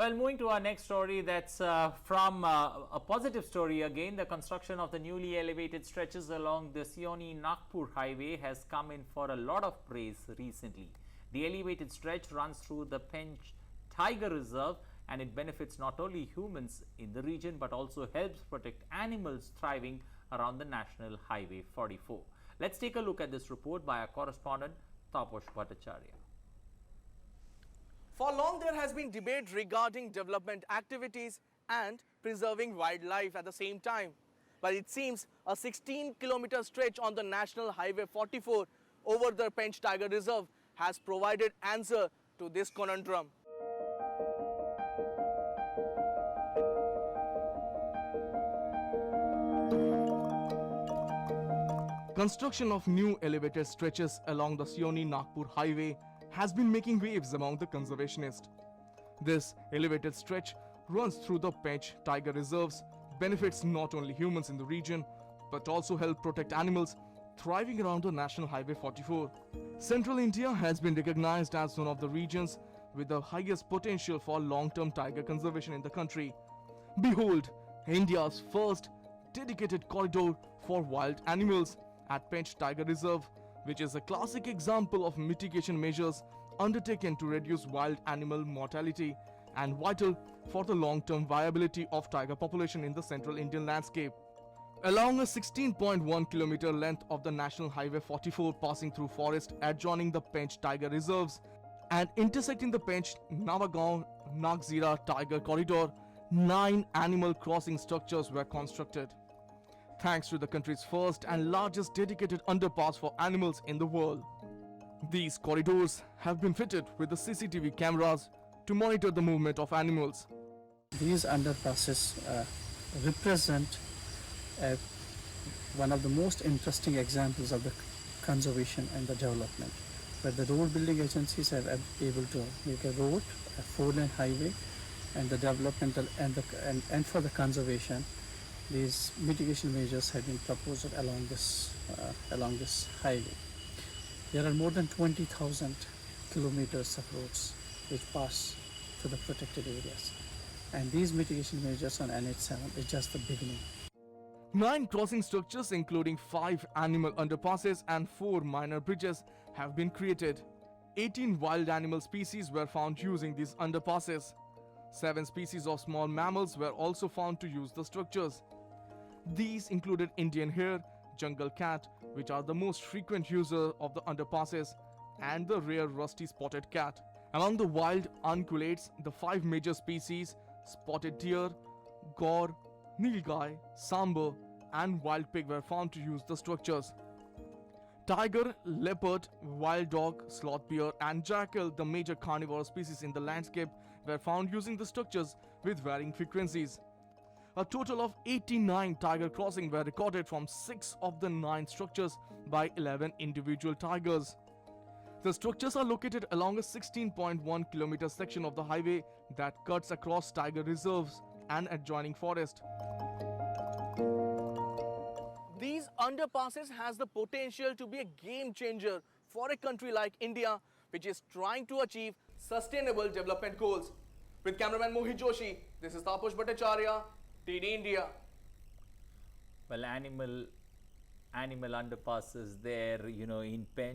Well, moving to our next story, that's from a positive story again. The construction of the newly elevated stretches along the Seoni-Nagpur highway has come in for a lot of praise recently. The elevated stretch runs through the Pench Tiger Reserve, and it benefits not only humans in the region but also helps protect animals thriving around the National Highway 44. Let's take a look at this report by our correspondent Taposh Bhattacharya. For long, there has been debate regarding development activities and preserving wildlife at the same time. But it seems a 16-kilometer stretch on the National Highway 44 over the Pench Tiger Reserve has provided answer to this conundrum. Construction of new elevated stretches along the Seoni-Nagpur highway has been making waves among the conservationists. This elevated stretch runs through the Pench Tiger Reserves, benefits not only humans in the region but also help protect animals thriving around the National Highway 44. Central India has been recognized as one of the regions with the highest potential for long-term tiger conservation in the country. Behold, India's first dedicated corridor for wild animals at Pench Tiger Reserve, which is a classic example of mitigation measures undertaken to reduce wild animal mortality and vital for the long-term viability of tiger population in the central Indian landscape. Along a 16.1 kilometer length of the National Highway 44 passing through forest adjoining the Pench Tiger Reserves and intersecting the Pench Navagaon Nagzira Tiger Corridor, 9 animal crossing structures were constructed. Thanks to the country's first and largest dedicated underpass for animals in the world. These corridors have been fitted with the CCTV cameras to monitor the movement of animals. These underpasses represent one of the most interesting examples of the conservation and the development, where the road building agencies are able to make a road, a 4-lane highway, and the developmental and for the conservation. These mitigation measures have been proposed along this highway. There are more than 20,000 kilometers of roads which pass to the protected areas, and these mitigation measures on NH7 is just the beginning. 9 crossing structures, including 5 animal underpasses and 4 minor bridges, have been created. 18 wild animal species were found using these underpasses. 7 species of small mammals were also found to use the structures. These included Indian hare, jungle cat, which are the most frequent user of the underpasses, and the rare rusty spotted cat. Among the wild ungulates, the 5 major species, spotted deer, gaur, nilgai, sambar, and wild pig were found to use the structures. Tiger, leopard, wild dog, sloth bear, and jackal, the major carnivore species in the landscape, were found using the structures with varying frequencies. A total of 89 tiger crossings were recorded from 6 of the 9 structures by 11 individual tigers. The structures are located along a 16.1 kilometer section of the highway that cuts across tiger reserves and adjoining forest. These underpasses has the potential to be a game changer for a country like India, which is trying to achieve sustainable development goals. With cameraman Mohit Joshi, this is Taposh Bhattacharya, TD India. Well, animal underpasses there, in Pench.